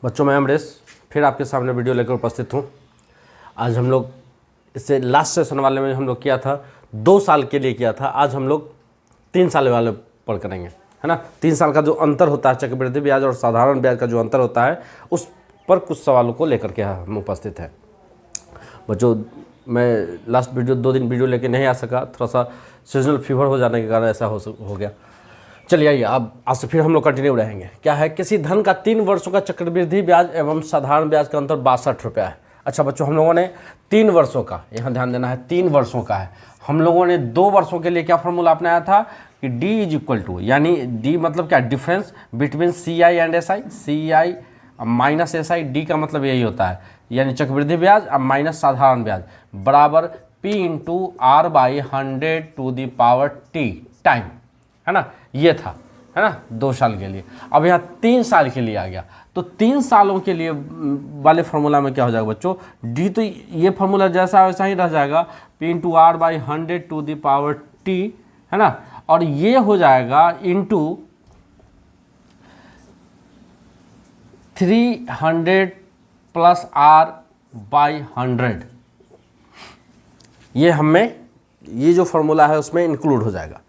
बच्चों, मैं अमरीश फिर आपके सामने वीडियो लेकर उपस्थित हूँ। आज हम लोग इससे लास्ट सेशन वाले में हम लोग किया था 2 साल के लिए किया था। आज हम लोग 3 साल वाले पढ़ करेंगे, है ना। 3 साल का जो अंतर होता है चक्रवृद्धि ब्याज और साधारण ब्याज का जो अंतर होता है उस पर कुछ सवालों को लेकर के हम उपस्थित हैं। बच्चों, मैं लास्ट वीडियो 2 दिन वीडियो लेके नहीं आ सका, थोड़ा सा सीजनल फीवर हो जाने के कारण ऐसा हो गया। चलिए आइए, अब आज से फिर हम लोग कंटिन्यू रहेंगे। क्या है, किसी धन का 3 वर्षों का चक्रवृद्धि ब्याज एवं साधारण ब्याज का अंतर 62 रुपया है। अच्छा बच्चों, हम लोगों ने 3 वर्षों का, यहाँ ध्यान देना है, 3 वर्षों का है। हम लोगों ने 2 वर्षों के लिए क्या फॉर्मूला अपनाया था कि D इज इक्वल टू, यानी D मतलब क्या, difference between CI and SI, CI minus SI, D का मतलब यही होता है, यानी चक्रवृद्धि ब्याज अब माइनस साधारण ब्याज बराबर P into R by 100 to the power T time, है ना। ये था, है ना, 2 साल के लिए। अब यहाँ 3 साल के लिए आ गया, तो 3 सालों के लिए वाले फार्मूला में क्या हो जाएगा बच्चों, D तो ये फार्मूला जैसा वैसा ही रह जाएगा, P into R by 100 to the power T, है ना। और ये हो जाएगा इंटू 300 प्लस R बाई 100। ये हमें, ये जो फार्मूला है उसमें इंक्लूड हो जाएगा,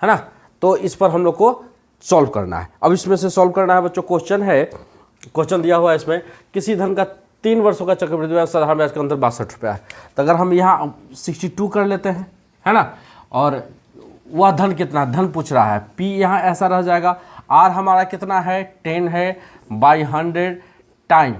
है ना। तो इस पर हम लोग को सॉल्व करना है। अब इसमें से सॉल्व करना है बच्चों। क्वेश्चन दिया हुआ है इसमें, किसी धन का 3 वर्षों का चक्रवृद्धि ब्याज साधारण ब्याज का अंतर 62 रुपया है। तो अगर हम यहाँ 62 कर लेते हैं, है ना, और वह धन कितना, धन पूछ रहा है, P यहाँ ऐसा रह जाएगा, R हमारा कितना है, 10 है बाई 100 टाइम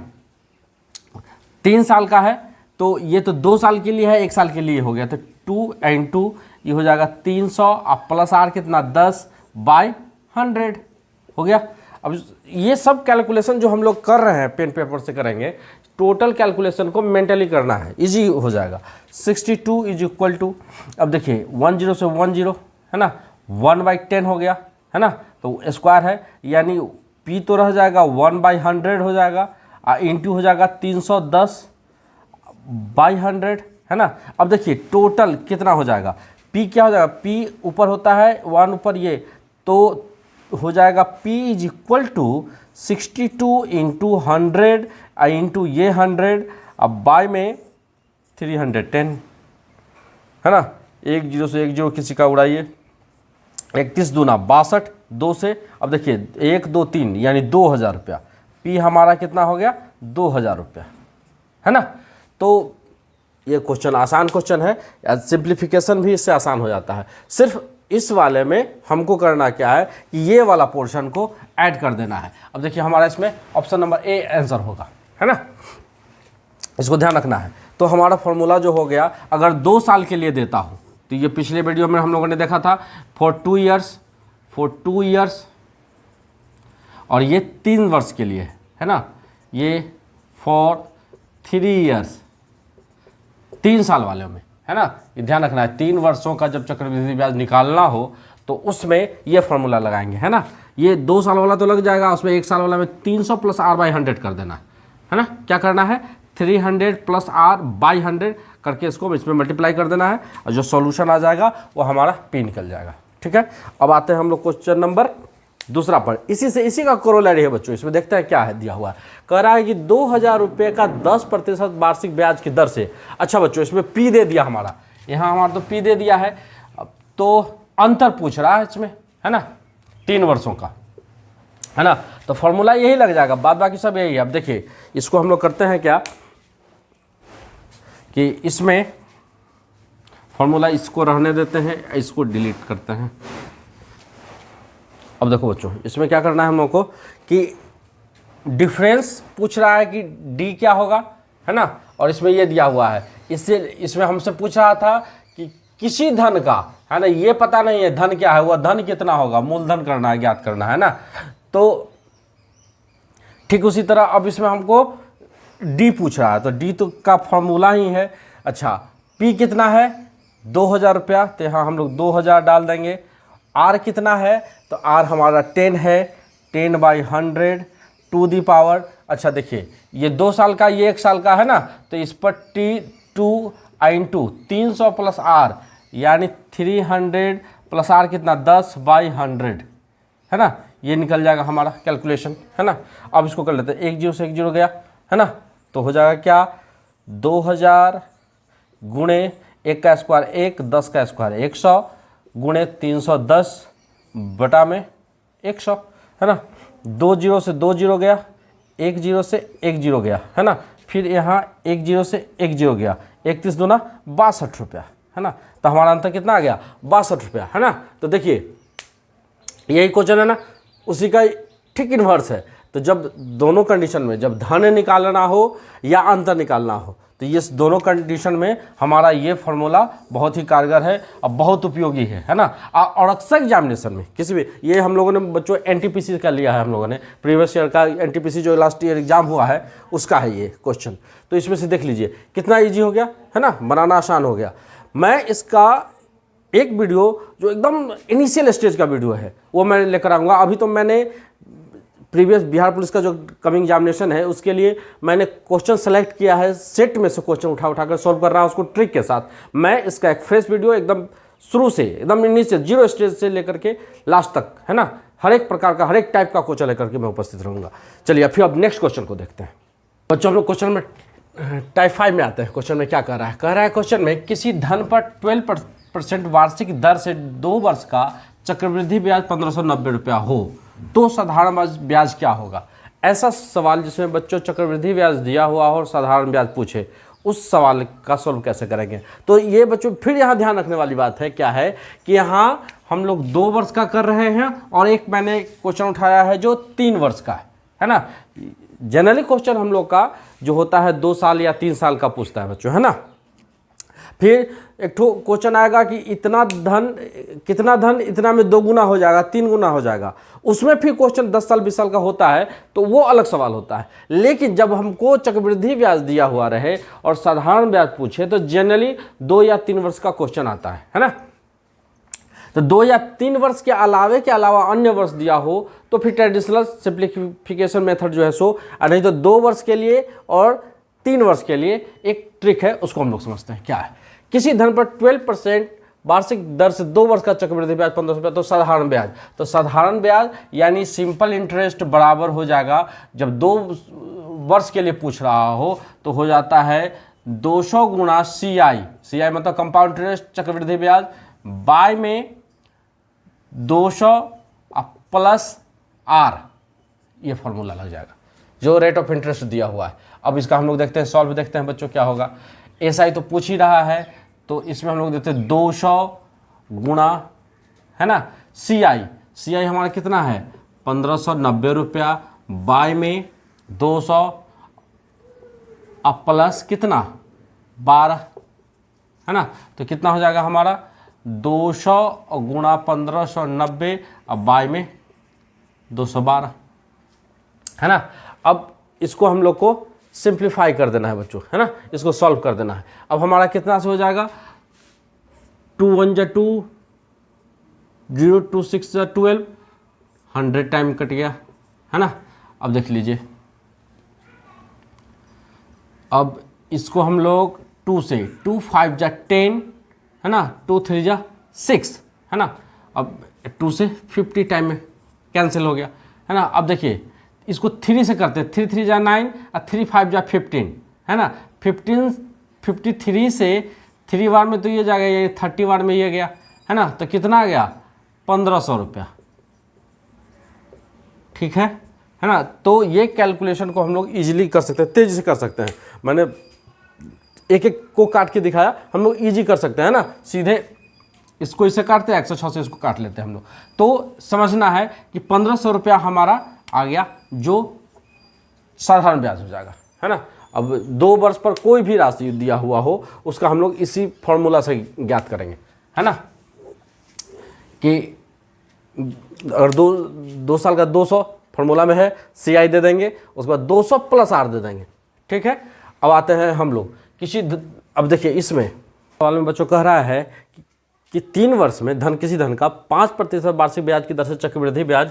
3 साल का है, तो ये तो 2 साल के लिए है, 1 साल के लिए हो गया, तो 2 and 2 ये हो जाएगा 300 और प्लस R कितना 10 बाई 100 हो गया। अब ये सब कैलकुलेशन जो हम लोग कर रहे हैं पेन पेपर से करेंगे, टोटल कैलकुलेशन को मेंटली करना है, इजी हो जाएगा। 62 इज इक्वल टू, अब देखिए 10 से 10, है ना, 1/10 हो गया, है ना, तो स्क्वायर है, यानी P तो रह जाएगा 1/100 हो जाएगा, इंटू हो जाएगा 310/100, है ना। अब देखिए टोटल कितना हो जाएगा, P क्या हो जाएगा, P ऊपर होता है 1 ऊपर, ये तो हो जाएगा P is equal to 62 into 100 into ये 100, अब बाय में 310, है ना। 1 0 से 1 0 किसी का उड़ाइए, 31 दूना 62, 2 से, अब देखिए 1 2 3 यानी 2000 रुपया। P हमारा कितना हो गया, 2000 रुपया, है ना। तो ये क्वेश्चन आसान क्वेश्चन है, सिंप्लीफिकेशन भी इससे आसान हो जाता है। सिर्फ इस वाले में हमको करना क्या है कि ये वाला पोर्शन को ऐड कर देना है। अब देखिए हमारा इसमें ऑप्शन नंबर ए आंसर होगा, है ना, इसको ध्यान रखना है। तो हमारा फॉर्मूला जो हो गया, अगर 2 साल के लिए देता हूँ, तो ये पिछले वीडियो में हम लोगों ने देखा था फॉर 2 ईयर्स, और ये 3 वर्ष के लिए, है ना, ये फॉर 3 ईयर्स, 3 साल वाले में, है ना। ये ध्यान रखना है, 3 वर्षों का जब चक्रवृद्धि ब्याज निकालना हो तो उसमें ये फॉर्मूला लगाएंगे, है ना। ये 2 साल वाला तो लग जाएगा, उसमें 1 साल वाला में 300 प्लस R बाई 100 कर देना है ना। क्या करना है, 300 प्लस R बाई 100 करके इसको इसमें मल्टीप्लाई कर देना है, और जो सॉल्यूशन आ जाएगा वो हमारा P निकल जाएगा, ठीक है। अब आते हैं हम लोग क्वेश्चन नंबर दूसरा पर। इसी का कोरोलरी है बच्चों। इसमें देखते हैं क्या है दिया हुआ है। कह रहा है कि 2000 रुपये का 10% वार्षिक ब्याज की दर से। अच्छा बच्चों, इसमें P दे दिया हमारा, यहाँ हमारा तो P दे दिया है, तो अंतर पूछ रहा है इसमें, है ना, 3 वर्षों का, है ना। तो फॉर्मूला यही लग जाएगा, बाद बाकी सब यही है। अब देखिए इसको हम लोग करते हैं क्या कि इसमें फॉर्मूला इसको रहने देते हैं, इसको डिलीट करते हैं। अब देखो बच्चों, इसमें क्या करना है हम लोग को कि डिफरेंस पूछ रहा है कि D क्या होगा, है ना, और इसमें ये दिया हुआ है। इसमें हमसे पूछ रहा था कि किसी धन का, है ना, ये पता नहीं है धन क्या है, वह धन कितना होगा, मूलधन करना है, ज्ञात करना है ना। तो ठीक उसी तरह अब इसमें हमको D पूछ रहा है, तो D तो का फॉर्मूला ही है। अच्छा, P कितना है, 2000 रुपया, तो यहाँ हम लोग 2000 डाल देंगे। R कितना है, तो R हमारा 10 है, 10 बाई 100 टू दी पावर, अच्छा देखिए ये 2 साल का, ये 1 साल का है ना, तो इस पर T2 इंटू 300 प्लस R यानी 300 प्लस R कितना 10 बाई 100, है ना, ये निकल जाएगा हमारा कैलकुलेशन, है ना। अब इसको कर लेते हैं, 1 0 से 1 0 गया, है ना, तो हो जाएगा क्या 2000 गुणे 1 का स्क्वायर 1, 10 का स्क्वायर 100 गुणे 310 बटा में 100, है ना। 2 0 से 2 0 गया, 1 0 से 1 0 गया, है ना, फिर यहाँ 1 0 से 1 0 गया, 31 दूना 62 रुपया, है ना। तो हमारा आंसर कितना आ गया 62 रुपया, है ना। तो देखिए यही क्वेश्चन है ना, उसी का ठीक इन्वर्स है। तो जब दोनों कंडीशन में, जब धन निकालना हो या अंतर निकालना हो, तो ये दोनों कंडीशन में हमारा ये फॉर्मूला बहुत ही कारगर है और बहुत उपयोगी है ना। और अक्सर एग्जामिनेशन में किसी भी, ये हम लोगों ने बच्चों एनटीपीसी का लिया है, हम लोगों ने प्रीवियस ईयर का एनटीपीसी जो लास्ट ईयर एग्जाम हुआ है उसका है ये क्वेश्चन। तो इसमें से देख लीजिए कितना ईजी हो गया, है ना, बनाना आसान हो गया। मैं इसका एक वीडियो जो एकदम इनिशियल स्टेज का वीडियो है वो मैं लेकर आऊँगा। अभी तो मैंने प्रीवियस बिहार पुलिस का जो कमिंग एग्जामिनेशन है उसके लिए मैंने क्वेश्चन सेलेक्ट किया है, सेट में से क्वेश्चन उठाकर सॉल्व कर रहा हूँ उसको ट्रिक के साथ। मैं इसका एक फ्रेश वीडियो एकदम शुरू से, एकदम इनिशियल 0 स्टेज से लेकर के लास्ट तक, है ना, हर एक प्रकार का, हर एक टाइप का क्वेश्चन लेकर के मैं उपस्थित रहूँगा। चलिए फिर अब नेक्स्ट क्वेश्चन को देखते हैं बच्चों। हम लोग क्वेश्चन में टाइप 5 में आते हैं। क्वेश्चन में क्या कह रहा है, कह रहा है क्वेश्चन में किसी धन पर 12% वार्षिक दर से 2 वर्ष का चक्रवृद्धि ब्याज 1590 रुपया हो तो साधारण ब्याज क्या होगा। ऐसा सवाल जिसमें बच्चों चक्रवृद्धि ब्याज दिया हुआ हो और साधारण ब्याज पूछे, उस सवाल का सॉल्व कैसे करेंगे। तो ये बच्चों फिर यहाँ ध्यान रखने वाली बात है, क्या है कि यहाँ हम लोग 2 वर्ष का कर रहे हैं और एक मैंने क्वेश्चन उठाया है जो 3 वर्ष का है ना। जनरली क्वेश्चन हम लोग का जो होता है 2 साल या 3 साल का पूछता है बच्चों, है ना। फिर एक ठो क्वेश्चन आएगा कि इतना धन, कितना धन इतना में 2 गुना हो जाएगा, 3 गुना हो जाएगा, उसमें फिर क्वेश्चन 10 साल 20 साल का होता है तो वो अलग सवाल होता है। लेकिन जब हमको चक्रवृद्धि ब्याज दिया हुआ रहे और साधारण ब्याज पूछे तो जनरली 2 या 3 वर्ष का क्वेश्चन आता है ना। तो 2 या 3 वर्ष के अलावा अन्य वर्ष दिया हो तो फिर ट्रेडिशनल सिंप्लीफिकेशन मेथड जो है सो, नहीं तो 2 वर्ष के लिए और 3 वर्ष के लिए एक ट्रिक है, उसको हम लोग समझते हैं क्या है। किसी धन पर 12% वार्षिक दर से 2 वर्ष का चक्रवृद्धि ब्याज 1500 रुपया तो साधारण ब्याज, तो साधारण ब्याज यानी सिंपल इंटरेस्ट बराबर हो जाएगा, जब 2 वर्ष के लिए पूछ रहा हो तो हो जाता है 200 गुणा CI मतलब कंपाउंड इंटरेस्ट चक्रवृद्धि ब्याज, बाय में 200 प्लस R, ये फॉर्मूला लग जाएगा जो रेट ऑफ इंटरेस्ट दिया हुआ है। अब इसका हम लोग देखते हैं, सॉल्व देखते हैं बच्चों क्या होगा। SI तो पूछ ही रहा है तो इसमें हम लोग देखते हैं 200 गुणा, है ना, CI हमारा कितना है 1590 रुपया, बाय में 200 अब प्लस कितना 12, है ना, तो कितना हो जाएगा हमारा 200 गुणा 1590 अब बाय में 212, है ना। अब इसको हम लोग को सिंप्लीफाई कर देना है बच्चों, है ना, इसको सॉल्व कर देना है। अब हमारा कितना से हो जाएगा 2 1 जा 2, 0 2 6 जा 12, 100 टाइम कट गया, है ना। अब देख लीजिए, अब इसको हम लोग 2 से 2 5 जा 10, है ना, 2 3 जा 6, है ना। अब 2 से 50 टाइम में कैंसिल हो गया, है ना। अब देखिए इसको 3 से करते हैं, 3 3 जा 9 और 3 5 जा 15, है ना। 53 से 3 बार में तो ये जाएगा, ये 30 बार में ये गया, है ना। तो कितना आ गया 1500 रुपया, ठीक है ना। तो ये कैलकुलेशन को हम लोग इजीली कर सकते हैं, तेजी से कर सकते हैं। मैंने एक एक को काट के दिखाया, हम लोग इजी कर सकते हैं ना, सीधे इसको इसे काटते हैं, 106 से इसको काट लेते हैं हम लोग। तो समझना है कि 1500 रुपया हमारा आ गया जो साधारण ब्याज हो जाएगा, है ना। अब 2 वर्ष पर कोई भी राशि दिया हुआ हो उसका हम लोग इसी फॉर्मूला से ज्ञात करेंगे, है ना, कि अगर 2 साल का 200 फॉर्मूला में है, CI दे देंगे, उसके बाद 200 प्लस R दे देंगे, ठीक है। अब आते हैं हम लोग अब देखिए इसमें सवाल में बच्चों कह रहा है कि 3 वर्ष में किसी धन का 5% वार्षिक ब्याज की दर से चक्रवृद्धि ब्याज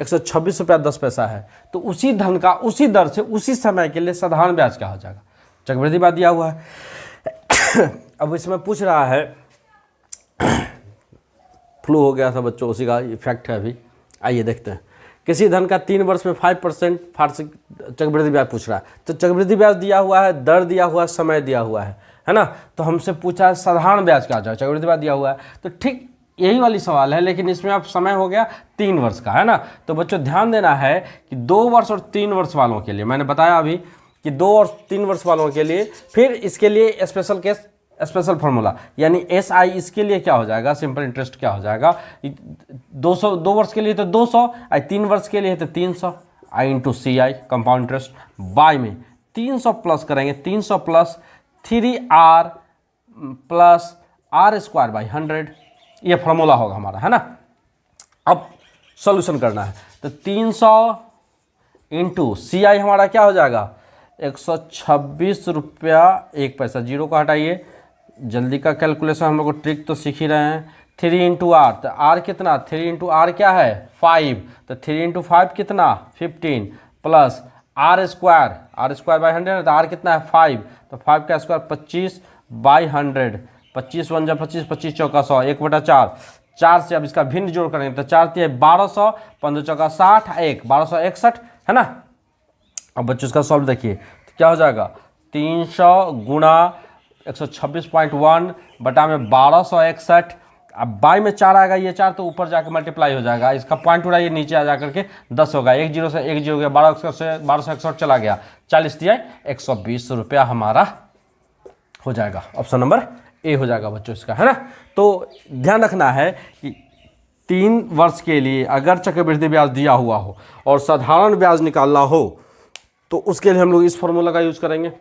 126 रुपया 10 पैसा है, तो उसी धन का उसी दर से उसी समय के लिए साधारण ब्याज क्या हो जाएगा। चक्रवृद्धि ब्याज दिया हुआ है। अब इसमें पूछ रहा है, फ्लू हो गया था बच्चों, उसी का इफेक्ट है अभी, आइए देखते हैं। किसी धन का 3 वर्ष में 5% वार्षिक चक्रवृद्धि ब्याज पूछ रहा है। तो चक्रवृद्धि ब्याज दिया हुआ है, दर दिया हुआ है, समय दिया हुआ है ना। तो हमसे पूछा है साधारण ब्याज क्या जाए, चक्रवृद्धि ब्याज दिया हुआ है। तो ठीक यही वाली सवाल है, लेकिन इसमें अब समय हो गया 3 वर्ष का, है ना। तो बच्चों ध्यान देना है कि 2 वर्ष और 3 वर्ष वालों के लिए मैंने बताया अभी कि 2 और 3 वर्ष वालों के लिए, फिर इसके लिए स्पेशल केस, स्पेशल फार्मूला, यानी SI इसके लिए क्या हो जाएगा, सिंपल इंटरेस्ट क्या हो जाएगा, 200, 2 वर्ष के लिए तो 200, 3 वर्ष के लिए तो 300, I into CI compound interest, by में 300 प्लस करेंगे, 300 plus 3R plus R² by 100, ये फार्मूला होगा हमारा, है ना। अब सॉल्यूशन करना है, तो 300 इंटू CI हमारा क्या हो जाएगा, 126 रुपया 1 पैसा, जीरो को हटाइए, जल्दी का कैलकुलेशन, हम लोग को ट्रिक तो सीख ही रहे हैं। 3 इंटू आर, तो आर कितना, 3 इंटू आर क्या है 5, तो 3 इंटू 5 कितना 15 प्लस R² बाई 100, तो आर कितना है 5, तो 5 का स्क्वायर 25 बाई 100, 25 1 25, 25 चौका 100, 1/4, 4 से अब इसका भिन्न जोड़ करेंगे तो 4 × 1200, 15 चौका 60, 1 1261, है ना। अब बच्चों इसका सॉल्व देखिए तो क्या हो जाएगा, 300 गुणा 126.1 बटा में 1261, अब बाई में 4 आएगा, ये 4 तो ऊपर जाकर मल्टीप्लाई हो जाएगा, इसका पॉइंट उड़ाइए नीचे आ जाकर के 10 होगा, 1 0 से 1 0 गया, 1261 चला गया, 40 दिया 120 रुपया हमारा हो जाएगा। ऑप्शन नंबर ए हो जाएगा बच्चों इसका, है ना। तो ध्यान रखना है कि 3 वर्ष के लिए अगर चक्रवृद्धि ब्याज दिया हुआ हो और साधारण ब्याज निकालना हो तो उसके लिए हम लोग इस फॉर्मूला का यूज करेंगे।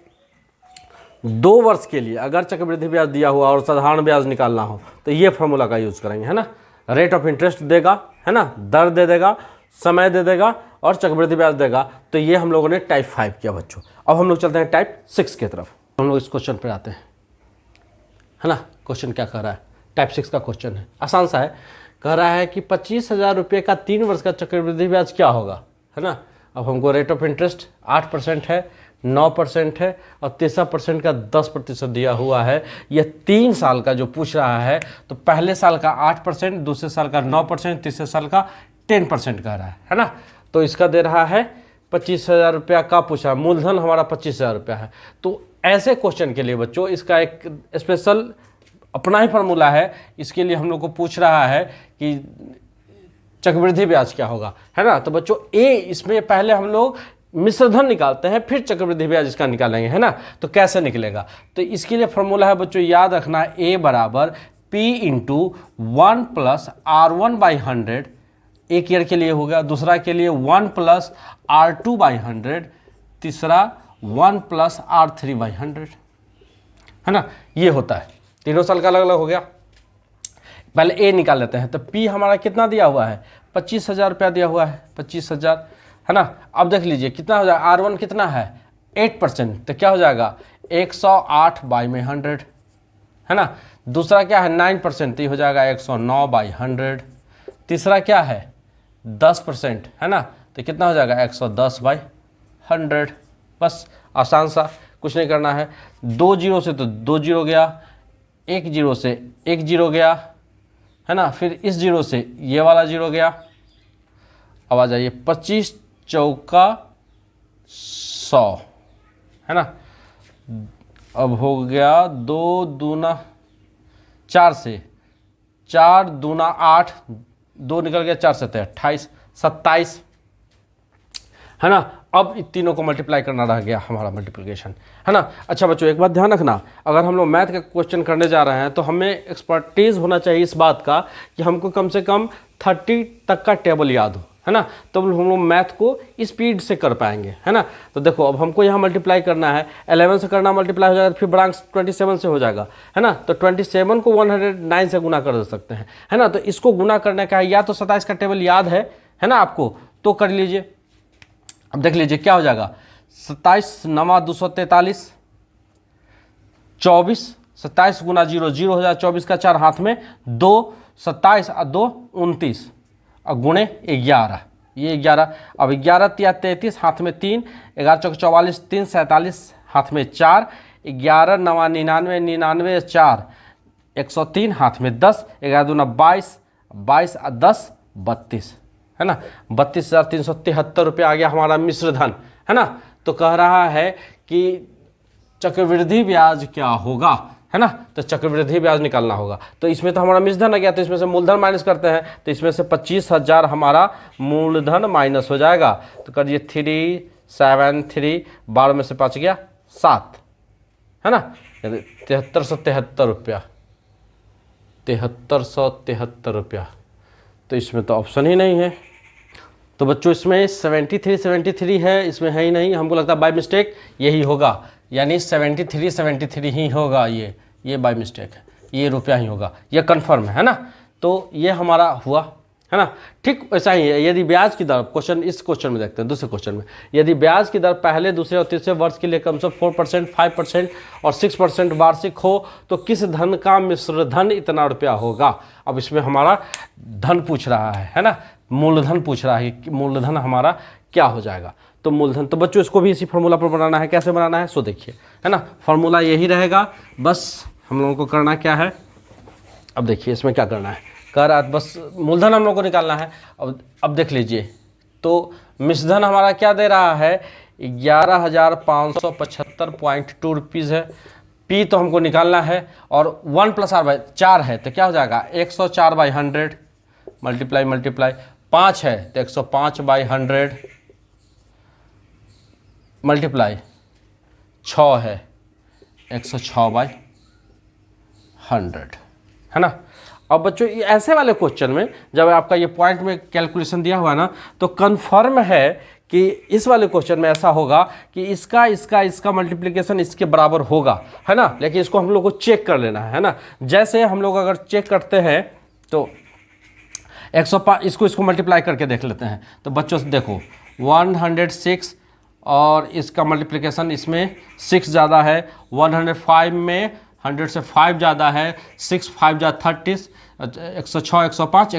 2 वर्ष के लिए अगर चक्रवृद्धि ब्याज दिया हुआ और साधारण ब्याज निकालना हो तो ये फॉर्मूला का यूज करेंगे, है ना। रेट ऑफ इंटरेस्ट देगा, है ना, दर दे देगा, समय दे देगा और चक्रवृद्धि ब्याज देगा। तो ये हम लोगों ने टाइप 5 किया बच्चों। अब हम लोग चलते हैं टाइप 6 की तरफ। हम लोग इस क्वेश्चन पर आते हैं, है ना। क्वेश्चन क्या कह रहा है, टाइप 6 का क्वेश्चन है, आसान सा है। कह रहा है कि 25,000 रुपये का 3 वर्ष का चक्रवृद्धि ब्याज क्या होगा, है ना। अब हमको रेट ऑफ इंटरेस्ट 8% है, 9% है और तीसरा परसेंट का 10% दिया हुआ है। यह 3 साल का जो पूछ रहा है, तो पहले साल का 8%, दूसरे साल का 9%, तीसरे साल का 10% कह रहा है ना। तो इसका दे रहा है 25,000 रुपया का पूछा, मूलधन हमारा 25,000 रुपया है। तो ऐसे क्वेश्चन के लिए बच्चों इसका एक स्पेशल अपना ही फार्मूला है। इसके लिए हम लोग को पूछ रहा है कि चक्रवृद्धि ब्याज क्या होगा, है ना। तो बच्चों ए, इसमें पहले हम लोग मिश्रधन निकालते हैं, फिर चक्रवृद्धि ब्याज इसका निकालेंगे, है ना। तो कैसे निकलेगा, तो इसके लिए फार्मूला है बच्चों, याद रखना, ए बराबर P into 1 plus R1 by 100, एक ईयर के लिए हो गया, दूसरा के लिए 1 प्लस R2 बाई 100, तीसरा 1 प्लस R3 बाई 100, है ना। ये होता है, तीनों साल का अलग अलग हो गया। पहले ए निकाल लेते हैं। तो P हमारा कितना दिया हुआ है, 25,000 रुपया दिया हुआ है, 25,000, है ना। अब देख लीजिए कितना हो जाएगा, R1 कितना है 8%, तो क्या हो जाएगा 108 बाई में 100, है ना। दूसरा क्या है 9%, तो ये हो जाएगा 109 बाई 100। तीसरा क्या है 10%, है ना, तो कितना हो जाएगा 110 बाई 100। बस आसान सा, कुछ नहीं करना है। 2 जीरो से तो 2 जीरो गया, 1 जीरो से 1 जीरो गया, है ना। फिर इस जीरो से ये वाला जीरो गया। अब आ जाइए 25 चौका 100, है ना। अब हो गया 2 दूना 4 से 4 दूना 8, 2 निकल गया, 4 से 28, 27, है ना। अब इन तीनों को मल्टीप्लाई करना रह गया हमारा मल्टीप्लिकेशन, है ना। अच्छा बच्चों एक बात ध्यान रखना, अगर हम लोग मैथ का क्वेश्चन करने जा रहे हैं तो हमें एक्सपर्टीज़ होना चाहिए इस बात का कि हमको कम से कम 30 तक का टेबल याद हो, है ना। तो हम लोग मैथ को स्पीड से कर पाएंगे, है ना। तो देखो अब हमको यहाँ मल्टीप्लाई करना है, 11 से करना, मल्टीप्लाई हो जाएगा, फिर बरांक 27 से हो जाएगा, है ना। तो 27 को 109 से गुना कर सकते हैं, है ना। तो इसको गुना करने का है, या तो 27 का टेबल याद है ना आपको, तो कर लीजिए। अब देख लीजिए क्या हो जाएगा, 27 9 243, 24, 27 गुना 0 0 हो जाएगा, 24 का 4 हाथ में 2, 27 और 2 29 और गुणे 11, ये 11। अब 11 या 33 हाथ में 3, 11 चौक 44, 3 47 हाथ में 4, 11 9 99 99 4, 103 हाथ में 10, 11 दूना 22, 22 और 10 32, है ना, 32,373 रुपये आ गया हमारा मिश्र धन, है ना। तो कह रहा है कि चक्रवृद्धि ब्याज क्या होगा, है ना, तो चक्रवृद्धि ब्याज निकालना होगा। तो इसमें तो हमारा मिश्र धन आ गया, तो इसमें से मूलधन माइनस करते हैं, तो इसमें से 25,000 हमारा मूलधन माइनस हो जाएगा। तो करिए 373, 12 में से 5 गया 7, है ना, 7373 रुपया, 7373 रुपया। तो इसमें तो ऑप्शन ही नहीं है। तो बच्चों इसमें 73 है, इसमें है ही नहीं, हमको लगता है बाय मिस्टेक यही होगा, यानी 73 ही होगा। ये बाय मिस्टेक है, ये रुपया ही होगा, ये कन्फर्म है ना। तो ये हमारा हुआ, है ना। ठीक वैसा ही है यदि ब्याज की दर, क्वेश्चन इस क्वेश्चन में देखते हैं, दूसरे क्वेश्चन में, यदि ब्याज की दर पहले, दूसरे और तीसरे वर्ष के लिए कम से 4%, 5% और 6% वार्षिक हो तो किस धन का मिश्र धन इतना रुपया होगा। अब इसमें हमारा धन पूछ रहा है ना, मूलधन पूछ रहा है कि मूलधन हमारा क्या हो जाएगा। तो मूलधन, तो बच्चों इसको भी इसी फार्मूला पर बनाना है। कैसे बनाना है सो देखिए, है ना, फार्मूला यही रहेगा। बस हम लोगों को करना क्या है, अब देखिए इसमें क्या करना है, कह रहा है बस मूलधन हम लोग को निकालना है। अब देख लीजिए, तो मिश्रधन हमारा क्या दे रहा है, 11,575.2 रुपीज़ है। पी तो हमको निकालना है, और 1 + r/4 है, तो क्या हो जाएगा 104/100 मल्टीप्लाई 5 है तो 105/100 मल्टीप्लाई 6 है 106/100, है ना। अब बच्चों ऐसे वाले क्वेश्चन में जब आपका ये पॉइंट में कैलकुलेशन दिया हुआ है ना, तो कन्फर्म है कि इस वाले क्वेश्चन में ऐसा होगा कि इसका मल्टीप्लिकेशन इसके बराबर होगा, है ना। लेकिन इसको हम लोग को चेक कर लेना है ना। जैसे हम लोग अगर चेक करते हैं तो 105, इसको मल्टीप्लाई करके देख लेते हैं। तो बच्चों से देखो 106 और इसका मल्टीप्लिकेशन इसमें 6 ज़्यादा है, 105 में 100 से 5 ज़्यादा है, 6 5 जा 30, 106 105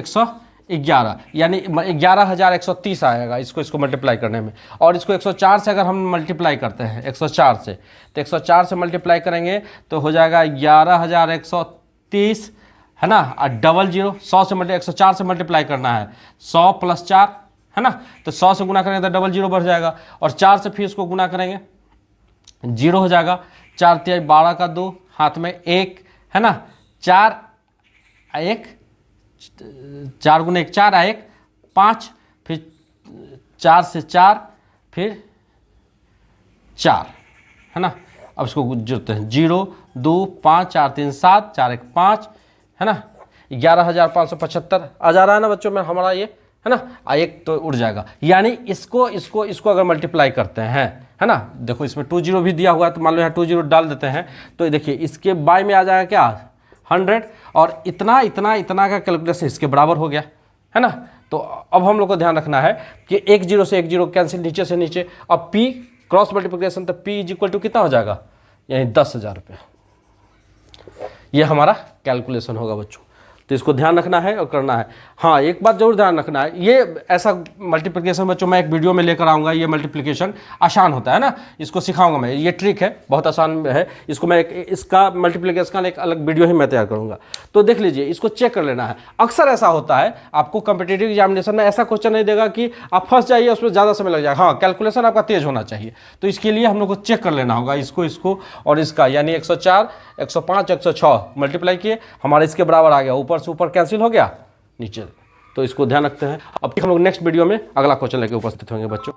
111, यानी 11,130 आएगा इसको मल्टीप्लाई करने में। और इसको 104 से अगर हम मल्टीप्लाई करते हैं 104 से, तो 104 से मल्टीप्लाई करेंगे तो हो जाएगा 11,130, है ना। और 00 100 से 104 से मल्टीप्लाई करना है, 100 + 4, है ना। तो 100 से गुना करेंगे तो 00 बढ़ जाएगा, और 4 से फिर इसको गुना करेंगे 0 हो जाएगा। 4 × 12 का 2, हाथ में 1, है ना। 4 1 4 × 1 4 1 5, फिर 4 से 4, फिर 4, है ना। अब इसको जोड़ते हैं 0 2 5 4 3 7 4 1 5, है ना। 11,575 आ जा रहा है ना बच्चों में हमारा ये, है ना। एक तो उड़ जाएगा, यानी इसको अगर मल्टीप्लाई करते हैं, है ना। देखो इसमें 20 भी दिया हुआ है, तो मान लो यहाँ 20 डाल देते हैं, तो देखिए इसके बाय में आ जाएगा क्या 100, और इतना का कैलकुलेशन इसके बराबर हो गया, है ना। तो अब हम लोग को ध्यान रखना है कि 1 0 से 1 0 कैंसिल, नीचे से नीचे। अब P क्रॉस मल्टीप्लिकेशन, तो P = कितना हो जाएगा, यानी 10,000 रुपये। ये हमारा कैलकुलेशन होगा बच्चों। तो इसको ध्यान रखना है और करना है। हाँ, एक बात जरूर ध्यान रखना है, ये ऐसा मल्टीप्लिकेशन बच्चों मैं एक वीडियो में लेकर आऊँगा। ये मल्टीप्लिकेशन आसान होता है ना, इसको सिखाऊंगा मैं। ये ट्रिक है, बहुत आसान है। इसको मैं इसका मल्टीप्लिकेशन का एक अलग वीडियो ही मैं तैयार करूँगा। तो देख लीजिए, इसको चेक कर लेना है। अक्सर ऐसा होता है, आपको कॉम्पिटिटिव एग्जामिनेशन में ऐसा क्वेश्चन नहीं देगा कि आप फंस जाइए, उसमें ज़्यादा समय लग जाएगा। हाँ, कैलकुलेशन आपका तेज होना चाहिए। तो इसके लिए हम लोग को चेक कर लेना होगा इसको और इसका, यानी 104 105 106 मल्टीप्लाई किए, हमारे इसके बराबर आ गया, ऊपर से ऊपर कैंसिल हो गया नीचे। तो इसको ध्यान रखते हैं। अब हम लोग नेक्स्ट वीडियो में अगला क्वेश्चन लेके उपस्थित होंगे बच्चों।